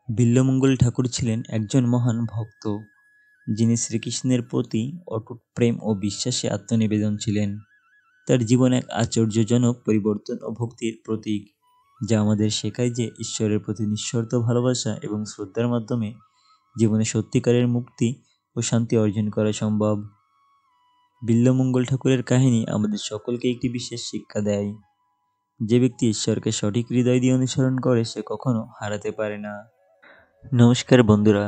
বিল্বমঙ্গল ঠাকুর ছিলেন একজন মহান ভক্ত, যিনি শ্রীকৃষ্ণের প্রতি অটুট প্রেম ও বিশ্বাসে আত্মনিবেদন ছিলেন। তার জীবন এক আশ্চর্যজনক পরিবর্তন ও ভক্তির প্রতীক, যা আমাদের শেখায় যে ঈশ্বরের প্রতি নিঃশর্ত ভালোবাসা এবং শ্রদ্ধার মাধ্যমে জীবনে সত্যিকারের মুক্তি ও শান্তি অর্জন করা সম্ভব। বিল্বমঙ্গল ঠাকুরের কাহিনী আমাদের সকলকে একটি বিশেষ শিক্ষা দেয়। যে ব্যক্তি ঈশ্বরকে সঠিক হৃদয় দিয়ে অনুসরণ করে সে কখনো হারাতে পারে না। নমস্কার বন্ধুরা,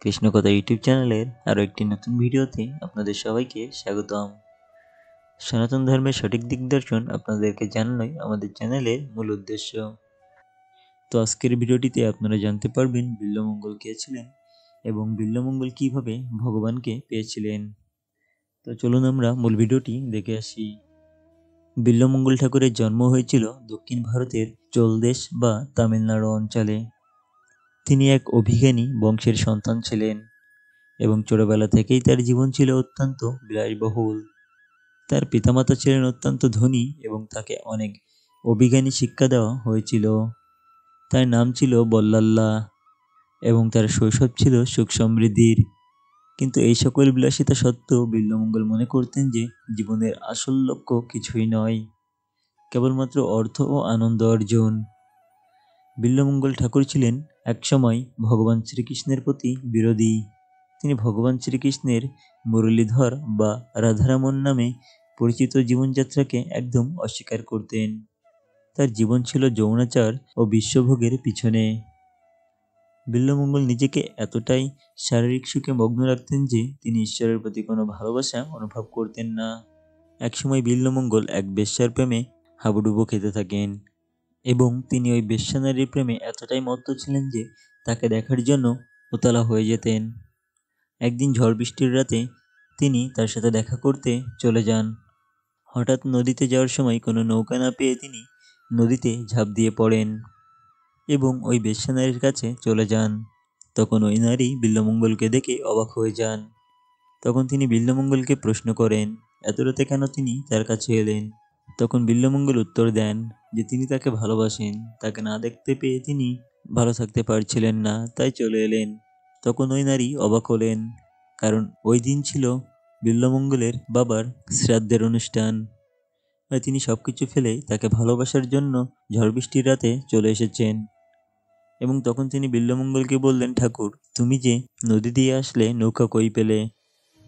কৃষ্ণকথা ইউটিউব চ্যানেলের আরও একটি নতুন ভিডিওতে আপনাদের সবাইকে স্বাগতম। সনাতন ধর্মের সঠিক দিগদর্শন আপনাদেরকে জানানোই আমাদের চ্যানেলের মূল উদ্দেশ্য। তো আজকের ভিডিওটিতে আপনারা জানতে পারবেন বিল্বমঙ্গল কে ছিলেন এবং বিল্বমঙ্গল কিভাবে ভগবানকে পেয়েছিলেন। তো চলুন আমরা মূল ভিডিওটি দেখে আসি। বিল্বমঙ্গল ঠাকুরের জন্ম হয়েছিল দক্ষিণ ভারতের চোলদেশ বা তামিলনাড়ু অঞ্চলে। তিনি এক অভিজ্ঞানী বংশের সন্তান ছিলেন এবং ছোটবেলা থেকেই তার জীবন ছিল অত্যন্ত বিলাসবহুল। তার পিতামাতা ছিলেন অত্যন্ত ধনী এবং তাকে অনেক অভিজ্ঞানী শিক্ষা দেওয়া হয়েছিল। তার নাম ছিল বল্লাল্লা এবং তার শৈশব ছিল সুখ সমৃদ্ধির। কিন্তু এই সকল বিলাসিতা সত্ত্বেও বিল্বমঙ্গল মনে করতেন যে জীবনের আসল লক্ষ্য কিছুই নয়, কেবলমাত্র অর্থ ও আনন্দ অর্জন। বিল্বমঙ্গল ঠাকুর ছিলেন একসময় ভগবান শ্রীকৃষ্ণের প্রতি বিরোধী। তিনি ভগবান শ্রীকৃষ্ণের মুরলীধর বা রাধারমণ নামে পরিচিত জীবনযাত্রাকে একদম অস্বীকার করতেন। তার জীবন ছিল যৌনাচার ও বিশ্বভোগের পিছনে। বিল্বমঙ্গল নিজেকে এতটাই শারীরিক সুখে মগ্ন রাখতেন যে তিনি ঈশ্বরের প্রতি কোনো ভালোবাসা অনুভব করতেন না। একসময় বিল্বমঙ্গল এক বেশ্যার প্রেমে হাবুডুবু খেতে থাকেন এবং তিনি ওই বেশ্যানারীর প্রেমে এতটাই মত্ত ছিলেন যে তাকে দেখার জন্য উতলা হয়ে যেতেন। একদিন ঝড় বৃষ্টির রাতে তিনি তার সাথে দেখা করতে চলে যান। হঠাৎ নদীতে যাওয়ার সময় কোনো নৌকা না পেয়ে তিনি নদীতে ঝাঁপ দিয়ে পড়েন এবং ওই বেশ্যানারীর কাছে চলে যান। তখন ওই নারী বিল্বমঙ্গলকে দেখে অবাক হয়ে যান। তখন তিনি বিল্বমঙ্গলকে প্রশ্ন করেন এত রাতে কেন তিনি তার কাছে এলেন। তখন বিল্বমঙ্গল উত্তর দেন যে তিনি তাকে ভালোবাসেন, তাকে না দেখতে পেয়ে তিনি ভালো থাকতে পারছিলেন না, তাই চলে এলেন। তখন ওই নারী অবাক হলেন, কারণ ওই দিন ছিল বিল্বমঙ্গলের বাবার শ্রাদ্ধের অনুষ্ঠান। আর তিনি সবকিছু ফেলে তাকে ভালোবাসার জন্য ঝড় বৃষ্টির রাতে চলে এসেছেন। এবং তখন তিনি বিল্বমঙ্গলকে বললেন, ঠাকুর তুমি যে নদী দিয়ে আসলে নৌকা কই পেলে?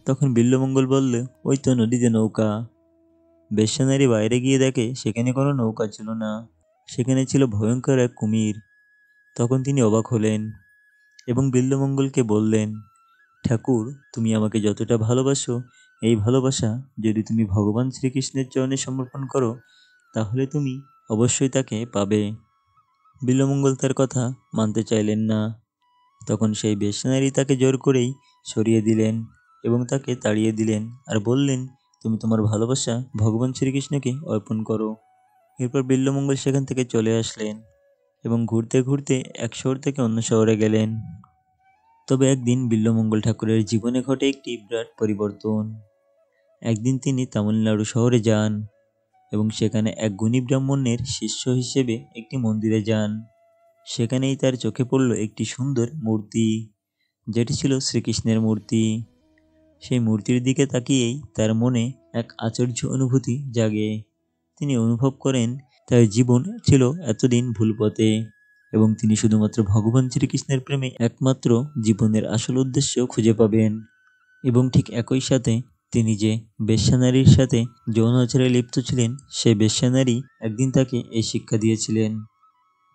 তখন বিল্বমঙ্গল বলল, ওই তো নদীতে নৌকা। বেশ্যানারী বাইরে গিয়ে দেখে সেখানে কোনো নৌকা ছিল না, সেখানে ছিল ভয়ঙ্কর এক কুমির। তখন তিনি অবাক হলেন এবং বিল্বমঙ্গলকে বললেন, ঠাকুর তুমি আমাকে যতটা ভালোবাসো, এই ভালোবাসা যদি তুমি ভগবান শ্রীকৃষ্ণের চরণে সমর্পণ করো তাহলে তুমি অবশ্যই তাকে পাবে। বিল্বমঙ্গল তার কথা মানতে চাইলেন না। তখন সেই বেশ্যানারী তাকে জোর করেই সরিয়ে দিলেন এবং তাকে তাড়িয়ে দিলেন আর বললেন, তুমি তোমার ভালোবাসা ভগবান শ্রীকৃষ্ণকে অর্পণ করো। এরপর বিল্বমঙ্গল সেখান থেকে চলে আসলেন এবং ঘুরতে ঘুরতে এক শহর থেকে অন্য শহরে গেলেন। তবে একদিন বিল্বমঙ্গল ঠাকুরের জীবনে ঘটে একটি বিরাট পরিবর্তন। একদিন তিনি তামিলনাড়ু শহরে যান এবং সেখানে এক গুণী ব্রাহ্মণের শিষ্য হিসেবে একটি মন্দিরে যান। সেখানেই তার চোখে পড়ল একটি সুন্দর মূর্তি, যেটি ছিল শ্রীকৃষ্ণের মূর্তি। সেই মূর্তির দিকে তাকিয়েই তার মনে এক আশ্চর্য অনুভূতি জাগে। তিনি অনুভব করেন তার জীবন ছিল এতদিন ভুল পথে এবং তিনি শুধুমাত্র ভগবান শ্রীকৃষ্ণের প্রেমে একমাত্র জীবনের আসল উদ্দেশ্য খুঁজে পাবেন। এবং ঠিক একই সাথে তিনি যে বেশ্যানারীর সাথে যৌনাচারে লিপ্ত ছিলেন, সে বেশ্যানারী একদিন তাকে এই শিক্ষা দিয়েছিলেন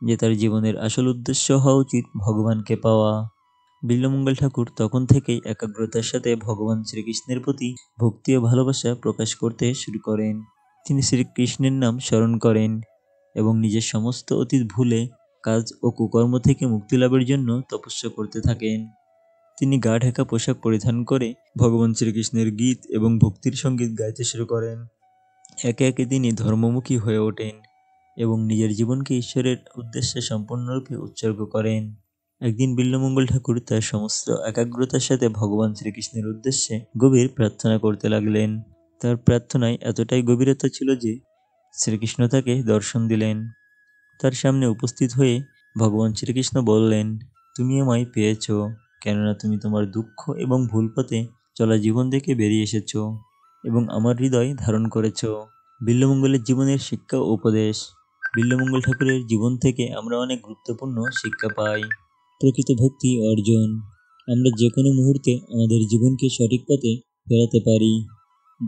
যে তার জীবনের আসল উদ্দেশ্য হওয়া উচিত ভগবানকে পাওয়া। বিল্বমঙ্গল ঠাকুর তখন থেকেই একাগ্রতার সাথে ভগবান শ্রীকৃষ্ণের প্রতি ভক্তি ও ভালোবাসা প্রকাশ করতে শুরু করেন। তিনি শ্রীকৃষ্ণের নাম স্মরণ করেন এবং নিজের সমস্ত অতীত ভুলে কাজ ও কুকর্ম থেকে মুক্তি লাভের জন্য তপস্যা করতে থাকেন। তিনি গা ঢাকা পোশাক পরিধান করে ভগবান শ্রীকৃষ্ণের গীত এবং ভক্তির সঙ্গীত গাইতে শুরু করেন। একে একে তিনি ধর্মমুখী হয়ে ওঠেন এবং নিজের জীবনকে ঈশ্বরের উদ্দেশ্যে সম্পূর্ণরূপে উৎসর্গ করেন। একদিন বিল্বমঙ্গল ঠাকুর তার সমস্ত একাগ্রতার সাথে ভগবান শ্রীকৃষ্ণের উদ্দেশ্যে গভীর প্রার্থনা করতে লাগলেন। তার প্রার্থনায় এতটাই গভীরতা ছিল যে শ্রীকৃষ্ণ তাকে দর্শন দিলেন। তার সামনে উপস্থিত হয়ে ভগবান শ্রীকৃষ্ণ বললেন, তুমি আমায় পেয়েছ, কেননা তুমি তোমার দুঃখ এবং ভুল পথে চলা জীবন থেকে বেরিয়ে এসেছ এবং আমার হৃদয় ধারণ করেছ। বিল্বমঙ্গলের জীবনের শিক্ষা ও উপদেশ। বিল্বমঙ্গল ঠাকুরের জীবন থেকে আমরা অনেক গুরুত্বপূর্ণ শিক্ষা পাই। প্রকৃত ভক্তি অর্জন। আমরা যে কোনো মুহূর্তে আমাদের জীবনকে সঠিক পথে ফেরাতে পারি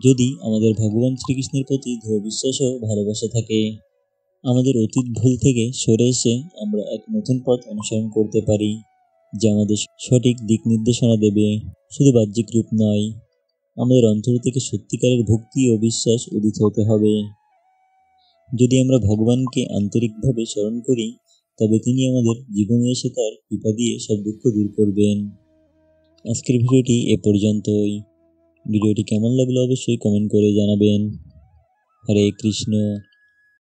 যদি আমাদের ভগবান শ্রীকৃষ্ণের প্রতি দৃঢ় বিশ্বাস ও ভালোবাসা থাকে। আমাদের অতীত ভুল থেকে সরে এসে আমরা এক নতুন পথ অনুসরণ করতে পারি, যা আমাদের সঠিক দিক নির্দেশনা দেবে, শুধু বাহ্যিক রূপ নয়। আমাদের অন্তর থেকে সত্যিকারের ভক্তি ও বিশ্বাস উদিত হতে হবে। যদি আমরা ভগবানকে আন্তরিকভাবে স্মরণ করি, তবে তিনি আমাদের জীবনে এসে তার কৃপা দিয়ে সব দুঃখ দূর করবেন। আজকের ভিডিওটি এ পর্যন্তই। ভিডিওটি কেমন লাগলো অবশ্যই কমেন্ট করে জানাবেন। হরে কৃষ্ণ।